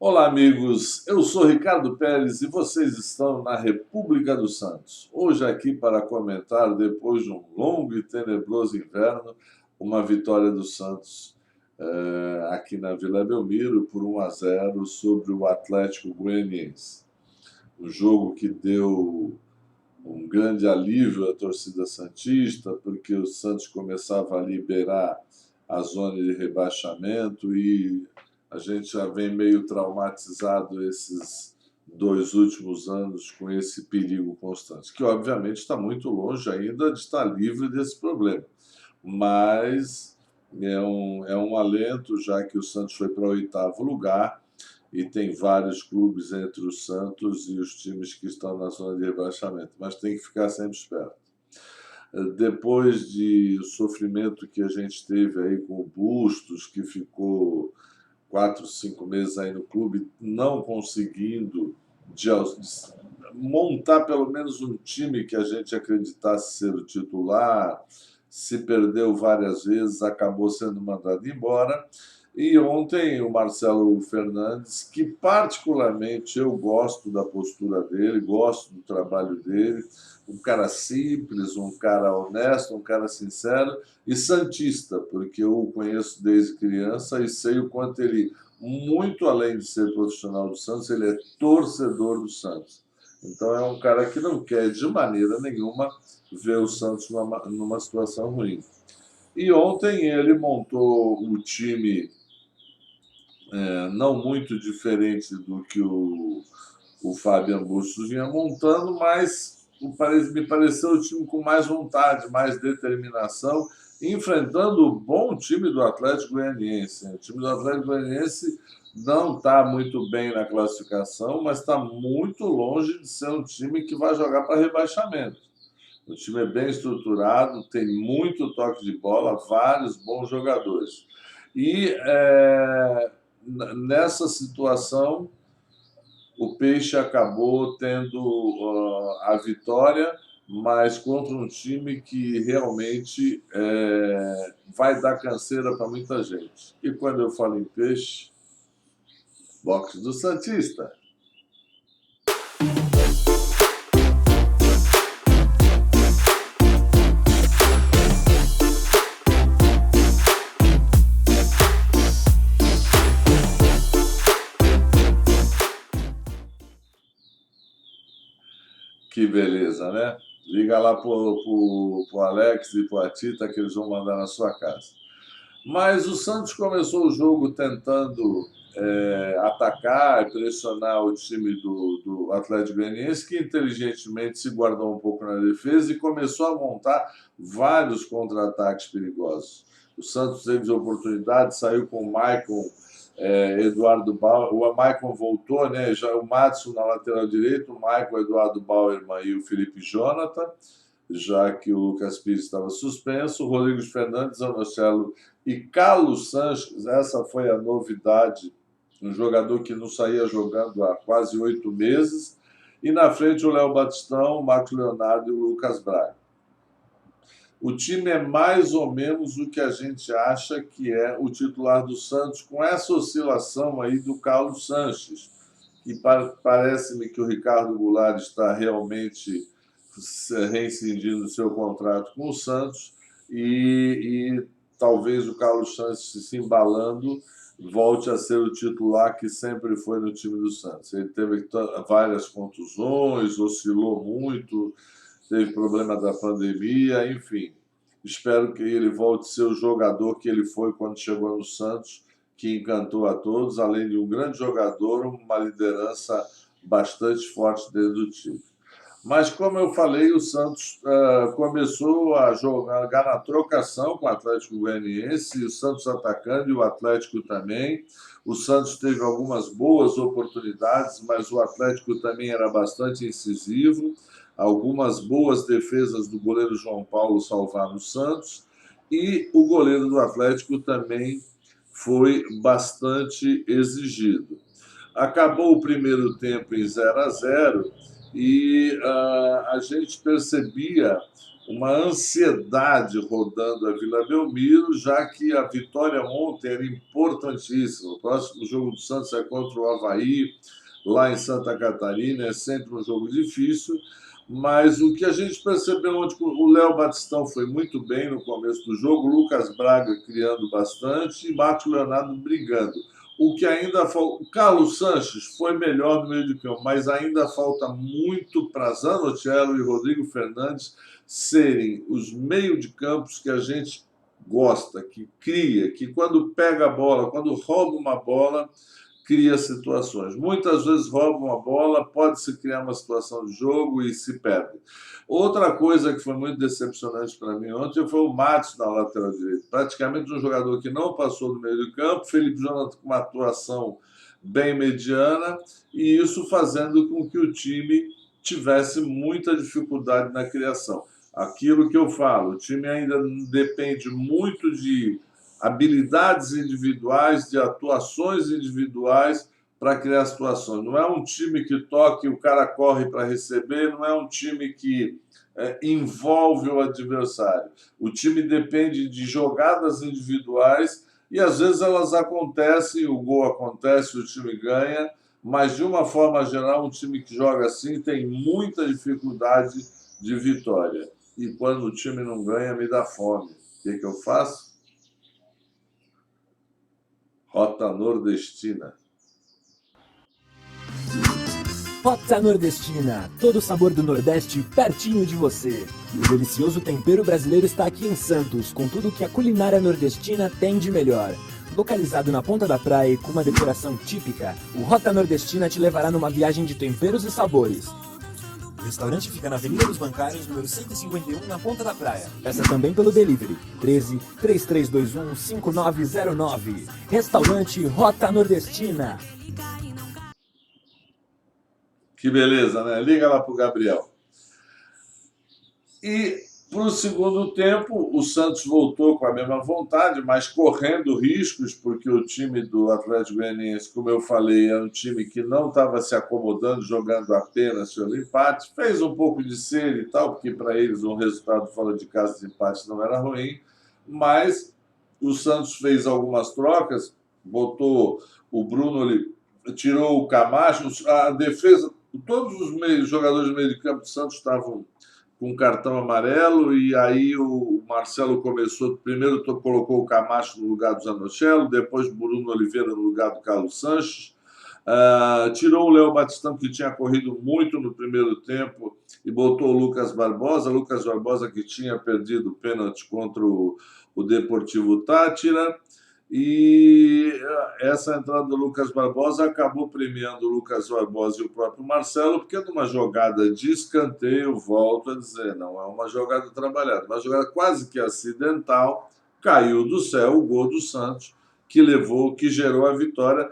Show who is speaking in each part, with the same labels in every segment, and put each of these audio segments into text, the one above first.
Speaker 1: Olá, amigos. Eu sou Ricardo Pérez e vocês estão na República dos Santos. Hoje aqui para comentar, depois de um longo e tenebroso inverno, uma vitória do Santos aqui na Vila Belmiro por 1-0 sobre o Atlético Goianiense. Um jogo que deu um grande alívio à torcida santista, porque o Santos começava a liberar a zona de rebaixamento e a gente já vem meio traumatizado esses 2 últimos anos com esse perigo constante, que obviamente está muito longe ainda de estar livre desse problema, mas é um alento, já que o Santos foi para o 8º lugar e tem vários clubes entre o Santos e os times que estão na zona de rebaixamento, mas tem que ficar sempre esperto. Depois de sofrimento que a gente teve aí com o Bustos, que ficou 4, 5 meses aí no clube, não conseguindo de montar pelo menos um time que a gente acreditasse ser o titular, se perdeu várias vezes, acabou sendo mandado embora. E ontem o Marcelo Fernandes, que particularmente eu gosto da postura dele, gosto do trabalho dele, um cara simples, um cara honesto, um cara sincero e santista, porque eu o conheço desde criança e sei o quanto ele, muito além de ser profissional do Santos, ele é torcedor do Santos. Então é um cara que não quer de maneira nenhuma ver o Santos numa situação ruim. E ontem ele montou o time não muito diferente do que o Fabian Bustos vinha montando, mas me pareceu o time com mais vontade, mais determinação, enfrentando o bom time do Atlético Goianiense. O time do Atlético Goianiense não está muito bem na classificação, mas está muito longe de ser um time que vai jogar para rebaixamento. O time é bem estruturado, tem muito toque de bola, vários bons jogadores. E nessa situação, o Peixe acabou tendo a vitória, mas contra um time que realmente vai dar canseira para muita gente. E quando eu falo em Peixe, boxe do Santista. Que beleza, né? Liga lá pro Alex e pro Atita que eles vão mandar na sua casa. Mas o Santos começou o jogo tentando atacar e pressionar o time do Atlético Goianiense, que inteligentemente se guardou um pouco na defesa e começou a montar vários contra-ataques perigosos. O Santos teve oportunidade, saiu com o Maicon, Eduardo Bauer. O Maicon voltou, né? Já o Madison na lateral direita, o Maicon, Eduardo Bauerman e o Felipe Jonathan, já que o Lucas Pires estava suspenso, o Rodrigo Fernandes, Anocelo e Carlos Sanches. Essa foi a novidade, um jogador que não saía jogando há quase 8 meses, e na frente o Léo Batistão, o Marcos Leonardo e o Lucas Braga. O time é mais ou menos o que a gente acha que é o titular do Santos, com essa oscilação aí do Carlos Sanches, que parece-me que o Ricardo Goulart está realmente reincidindo o seu contrato com o Santos e talvez o Carlos Sanches, se embalando, volte a ser o titular que sempre foi no time do Santos. Ele teve várias contusões, oscilou muito, teve problema da pandemia, enfim. Espero que ele volte a ser o jogador que ele foi quando chegou no Santos, que encantou a todos, além de um grande jogador, uma liderança bastante forte dentro do time. Mas, como eu falei, o Santos começou a jogar na trocação com o Atlético Goianiense, o Santos atacando e o Atlético também. O Santos teve algumas boas oportunidades, mas o Atlético também era bastante incisivo. Algumas boas defesas do goleiro João Paulo salvaram o Santos. E o goleiro do Atlético também foi bastante exigido. Acabou o primeiro tempo em 0-0 e a gente percebia uma ansiedade rodando a Vila Belmiro, já que a vitória ontem era importantíssima. O próximo jogo do Santos é contra o Avaí, lá em Santa Catarina, é sempre um jogo difícil, mas o que a gente percebeu ontem, o Léo Batistão foi muito bem no começo do jogo, o Lucas Braga criando bastante e Marcos Leonardo brigando. O que ainda falta. O Carlos Sanches foi melhor no meio de campo, mas ainda falta muito para Zanochello e Rodrigo Fernandes serem os meio de campos que a gente gosta, que cria, que quando pega a bola, quando rouba uma bola, cria situações. Muitas vezes rouba uma bola, pode-se criar uma situação de jogo e se perde. Outra coisa que foi muito decepcionante para mim ontem foi o Matos na lateral direita. Praticamente um jogador que não passou do meio do campo, Felipe Jonathan com uma atuação bem mediana, e isso fazendo com que o time tivesse muita dificuldade na criação. Aquilo que eu falo, o time ainda depende muito de habilidades individuais, de atuações individuais para criar situações. Não é um time que toca e o cara corre para receber, não é um time que envolve o adversário. O time depende de jogadas individuais e às vezes elas acontecem, o gol acontece, o time ganha, mas de uma forma geral, um time que joga assim tem muita dificuldade de vitória. E quando o time não ganha, me dá fome. O que eu faço? Rota Nordestina.
Speaker 2: Rota Nordestina, todo o sabor do Nordeste pertinho de você. O delicioso tempero brasileiro está aqui em Santos, com tudo que a culinária nordestina tem de melhor. Localizado na ponta da praia e com uma decoração típica, o Rota Nordestina te levará numa viagem de temperos e sabores. O restaurante fica na Avenida dos Bancários, número 151, na Ponta da Praia. Peça também pelo delivery, 13 3321 5909. Restaurante Rota Nordestina.
Speaker 1: Que beleza, né? Liga lá pro Gabriel. E para o segundo tempo, o Santos voltou com a mesma vontade, mas correndo riscos, porque o time do Atlético Goianiense, como eu falei, é um time que não estava se acomodando, jogando apenas pelo empate. Fez um pouco de sede e tal, porque para eles um resultado fora de casa de empate não era ruim, mas o Santos fez algumas trocas, botou o Bruno, ele tirou o Camacho, a defesa, todos os jogadores do meio de campo do Santos estavam com cartão amarelo, e aí o Marcelo começou, primeiro colocou o Camacho no lugar do Zanochello, depois o Bruno Oliveira no lugar do Carlos Sanches, tirou o Léo Batistão, que tinha corrido muito no primeiro tempo, e botou o Lucas Barbosa que tinha perdido o pênalti contra o Deportivo Táchira, e essa entrada do Lucas Barbosa acabou premiando o Lucas Barbosa e o próprio Marcelo, porque numa jogada de escanteio, volto a dizer, não é uma jogada trabalhada, uma jogada quase que acidental, caiu do céu o gol do Santos, que gerou a vitória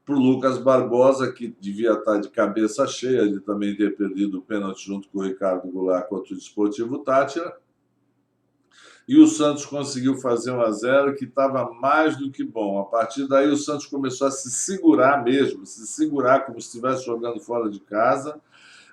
Speaker 1: para o Lucas Barbosa, que devia estar de cabeça cheia de também ter perdido o pênalti junto com o Ricardo Goulart contra o Desportivo Táchira. E o Santos conseguiu fazer 1-0, que estava mais do que bom. A partir daí, o Santos começou a se segurar mesmo, se segurar como se estivesse jogando fora de casa.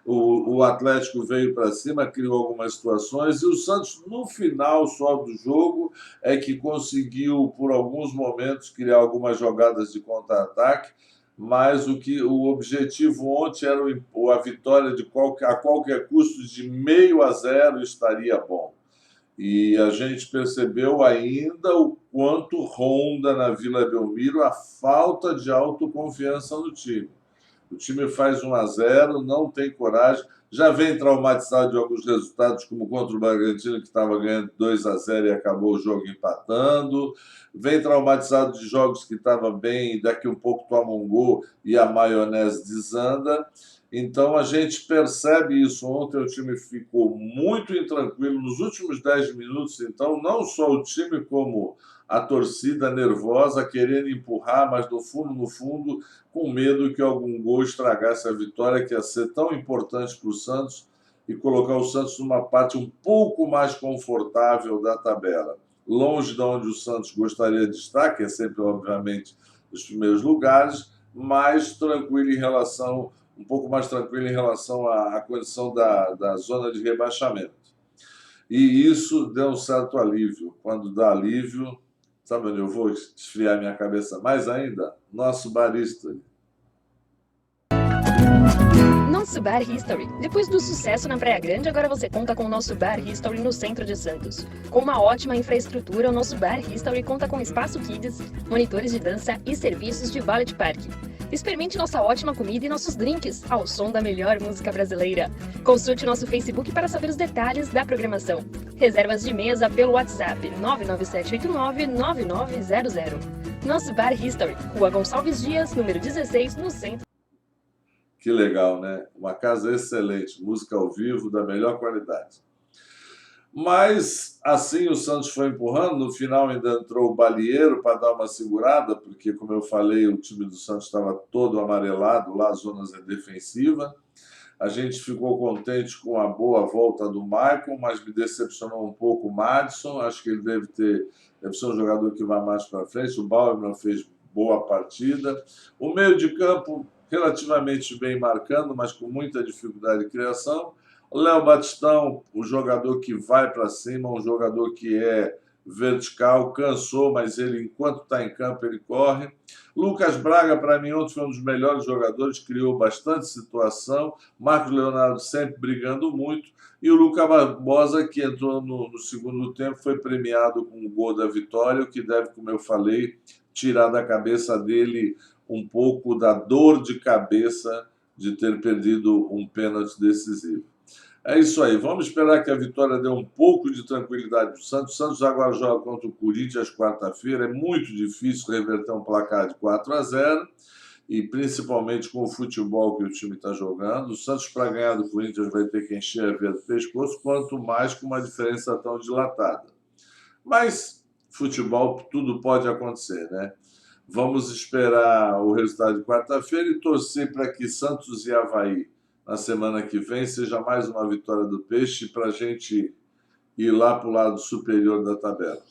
Speaker 1: O Atlético veio para cima, criou algumas situações, e o Santos, no final só do jogo, é que conseguiu, por alguns momentos, criar algumas jogadas de contra-ataque, mas o objetivo ontem era a vitória a qualquer custo de 0,5 estaria bom. E a gente percebeu ainda o quanto ronda na Vila Belmiro a falta de autoconfiança no time. O time faz 1-0, não tem coragem, já vem traumatizado de alguns resultados, como contra o Bragantino, que estava ganhando 2-0 e acabou o jogo empatando, vem traumatizado de jogos que estava bem e daqui um pouco toma um gol e a maionese desanda. Então a gente percebe isso. Ontem o time ficou muito intranquilo nos últimos 10 minutos, então não só o time como a torcida nervosa, querendo empurrar, mas no fundo, com medo que algum gol estragasse a vitória, que ia ser tão importante para o Santos, e colocar o Santos numa parte um pouco mais confortável da tabela. Longe de onde o Santos gostaria de estar, que é sempre, obviamente, os primeiros lugares, mas tranquilo um pouco mais tranquilo em relação à condição da zona de rebaixamento. E isso deu um certo alívio. Quando dá alívio, sabe onde eu vou esfriar minha cabeça mais ainda? Nosso barista.
Speaker 3: Nosso Bar History. Depois do sucesso na Praia Grande, agora você conta com o nosso Bar History no centro de Santos. Com uma ótima infraestrutura, o nosso Bar History conta com espaço kids, monitores de dança e serviços de valet park. Experimente nossa ótima comida e nossos drinks ao som da melhor música brasileira. Consulte nosso Facebook para saber os detalhes da programação. Reservas de mesa pelo WhatsApp 99789-9900. Nosso Bar History, Rua Gonçalves Dias, número 16, no centro.
Speaker 1: Que legal, né? Uma casa excelente, música ao vivo da melhor qualidade. Mas assim o Santos foi empurrando, no final ainda entrou o Balieiro para dar uma segurada, porque, como eu falei, o time do Santos estava todo amarelado, lá a zona defensiva. A gente ficou contente com a boa volta do Maicon, mas me decepcionou um pouco o Madison. Acho que ele deve ser um jogador que vai mais para frente. O Bauerman fez boa partida. O meio de campo relativamente bem marcando, mas com muita dificuldade de criação. O Léo Batistão, o jogador que vai para cima, um jogador que é vertical, cansou, mas ele, enquanto está em campo, ele corre. Lucas Braga, para mim, ontem foi um dos melhores jogadores, criou bastante situação. Marcos Leonardo sempre brigando muito. E o Lucas Barbosa, que entrou no segundo tempo, foi premiado com o gol da vitória, o que deve, como eu falei, tirar da cabeça dele um pouco da dor de cabeça de ter perdido um pênalti decisivo. É isso aí. Vamos esperar que a vitória dê um pouco de tranquilidade para o Santos. O Santos agora joga contra o Corinthians quarta-feira. É muito difícil reverter um placar de 4-0, e principalmente com o futebol que o time está jogando. O Santos, para ganhar do Corinthians, vai ter que encher a veia do pescoço, quanto mais com uma diferença tão dilatada. Mas futebol, tudo pode acontecer, né? Vamos esperar o resultado de quarta-feira e torcer para que Santos e Avaí, na semana que vem, seja mais uma vitória do Peixe para a gente ir lá para o lado superior da tabela.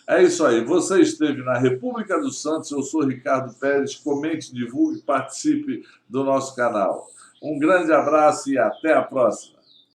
Speaker 1: É isso aí. Você esteve na República dos Santos. Eu sou Ricardo Pérez. Comente, divulgue, participe do nosso canal. Um grande abraço e até a próxima.